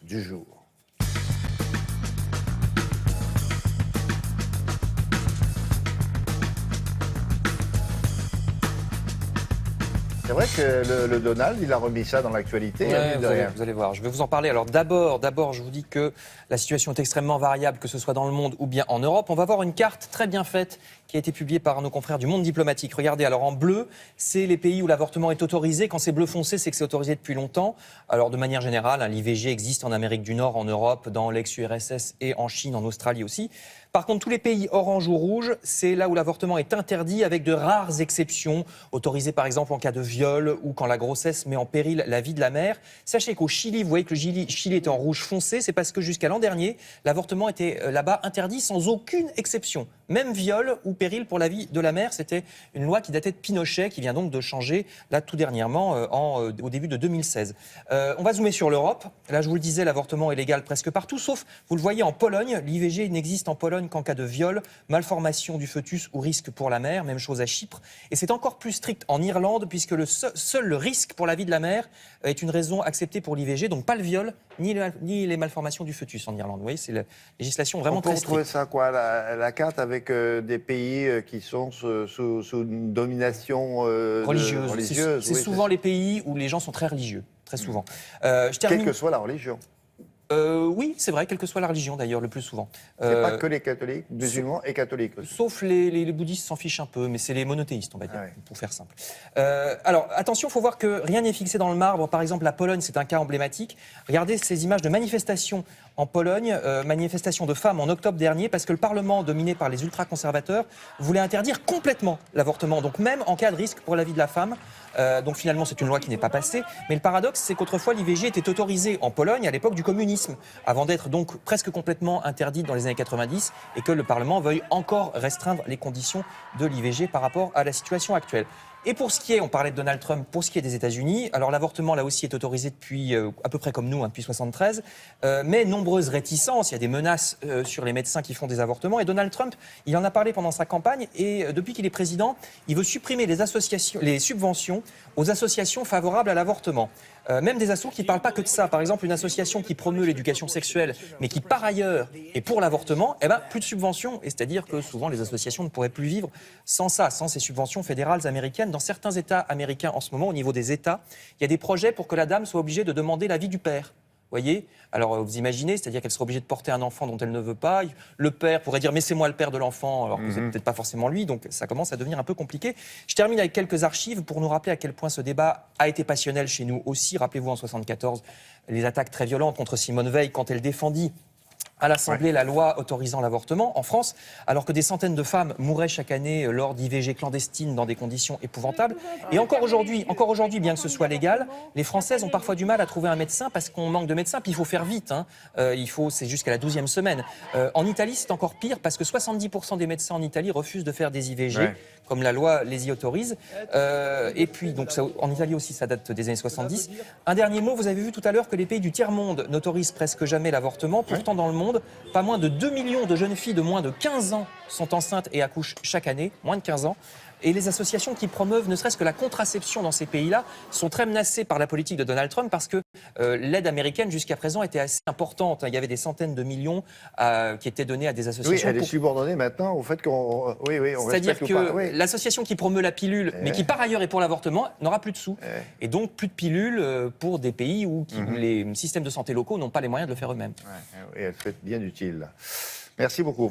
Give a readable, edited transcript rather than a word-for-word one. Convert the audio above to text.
du jour. C'est vrai que le Donald, il a remis ça dans l'actualité. Ouais, vous allez voir, je vais vous en parler. Alors d'abord, je vous dis que la situation est extrêmement variable, que ce soit dans le monde ou bien en Europe. On va voir une carte très bien faite qui a été publiée par nos confrères du Monde diplomatique. Regardez, alors en bleu, c'est les pays où l'avortement est autorisé. Quand c'est bleu foncé, c'est que c'est autorisé depuis longtemps. Alors de manière générale, l'IVG existe en Amérique du Nord, en Europe, dans l'ex-URSS et en Chine, en Australie aussi. Par contre, tous les pays orange ou rouge, c'est là où l'avortement est interdit avec de rares exceptions, autorisées par exemple en cas de viol ou quand la grossesse met en péril la vie de la mère. Sachez qu'au Chili, vous voyez que le Chili est en rouge foncé, c'est parce que jusqu'à l'an dernier, l'avortement était là-bas interdit sans aucune exception. Même viol ou péril pour la vie de la mère, c'était une loi qui datait de Pinochet, qui vient donc de changer là tout dernièrement au début de 2016. On va zoomer sur l'Europe. Là, je vous le disais, l'avortement est légal presque partout, sauf, vous le voyez, en Pologne. L'IVG n'existe en Pologne qu'en cas de viol, malformation du fœtus ou risque pour la mère. Même chose à Chypre. Et c'est encore plus strict en Irlande, puisque seul le risque pour la vie de la mère est une raison acceptée pour l'IVG. Donc pas le viol, ni les malformations du fœtus en Irlande. Vous voyez, c'est la législation vraiment très stricte. On peut retrouver ça, quoi, la carte avec des pays qui sont sous une domination religieuse. C'est souvent les pays où les gens sont très religieux, très souvent. Quelle que soit la religion. Oui, c'est vrai, quelle que soit la religion d'ailleurs, le plus souvent. C'est pas que les catholiques, musulmans et catholiques aussi. Sauf les bouddhistes s'en fichent un peu, mais c'est les monothéistes, on va dire, ouais. pour faire simple. Alors, attention, il faut voir que rien n'est fixé dans le marbre. Par exemple, la Pologne, c'est un cas emblématique. Regardez ces images de manifestations en Pologne, manifestations de femmes en octobre dernier, parce que le Parlement, dominé par les ultra-conservateurs, voulait interdire complètement l'avortement, donc même en cas de risque pour la vie de la femme. Donc finalement, c'est une loi qui n'est pas passée. Mais le paradoxe, c'est qu'autrefois, l'IVG était autorisée en Pologne à l'époque du communisme, avant d'être donc presque complètement interdite dans les années 90, et que le Parlement veuille encore restreindre les conditions de l'IVG par rapport à la situation actuelle. Et pour ce qui est, on parlait de Donald Trump, pour ce qui est des États-Unis, alors l'avortement là aussi est autorisé depuis à peu près comme nous, depuis 73, mais nombreuses réticences, il y a des menaces sur les médecins qui font des avortements. Et Donald Trump, il en a parlé pendant sa campagne, et depuis qu'il est président, il veut supprimer les subventions aux associations favorables à l'avortement. Même des assos qui ne parlent pas que de ça. Par exemple, une association qui promeut l'éducation sexuelle, mais qui par ailleurs est pour l'avortement, plus de subventions. Et c'est-à-dire que souvent les associations ne pourraient plus vivre sans ça, sans ces subventions fédérales américaines. Dans certains États américains en ce moment, au niveau des États, il y a des projets pour que la dame soit obligée de demander l'avis du père. Voyez, alors vous imaginez, c'est-à-dire qu'elle sera obligée de porter un enfant dont elle ne veut pas. Le père pourrait dire mais c'est moi le père de l'enfant, alors que vous n'êtes peut-être pas forcément lui, donc ça commence à devenir un peu compliqué. Je termine avec quelques archives pour nous rappeler à quel point ce débat a été passionnel chez nous aussi. Rappelez-vous en 1974, les attaques très violentes contre Simone Veil quand elle défendit à l'Assemblée la loi autorisant l'avortement en France, alors que des centaines de femmes mouraient chaque année lors d'IVG clandestines dans des conditions épouvantables. Et encore aujourd'hui, bien que ce soit légal, les Françaises ont parfois du mal à trouver un médecin parce qu'on manque de médecins, puis il faut faire vite. C'est jusqu'à la 12e semaine. En Italie, c'est encore pire parce que 70% des médecins en Italie refusent de faire des IVG, comme la loi les y autorise. Et puis, donc, en Italie aussi, ça date des années 70. Un dernier mot, vous avez vu tout à l'heure que les pays du tiers-monde n'autorisent presque jamais l'avortement. Pourtant, dans le monde, pas moins de 2 millions de jeunes filles de moins de 15 ans sont enceintes et accouchent chaque année, moins de 15 ans. Et les associations qui promeuvent ne serait-ce que la contraception dans ces pays-là sont très menacées par la politique de Donald Trump parce que l'aide américaine jusqu'à présent était assez importante. Il y avait des centaines de millions qui étaient donnés à des associations. Oui, elle est subordonnée maintenant au fait qu'on... C'est-à-dire que l'association qui promeut la pilule, mais qui par ailleurs est pour l'avortement, n'aura plus de sous. Et donc plus de pilules pour des pays où les systèmes de santé locaux n'ont pas les moyens de le faire eux-mêmes. Et elle fait bien utile. Merci beaucoup.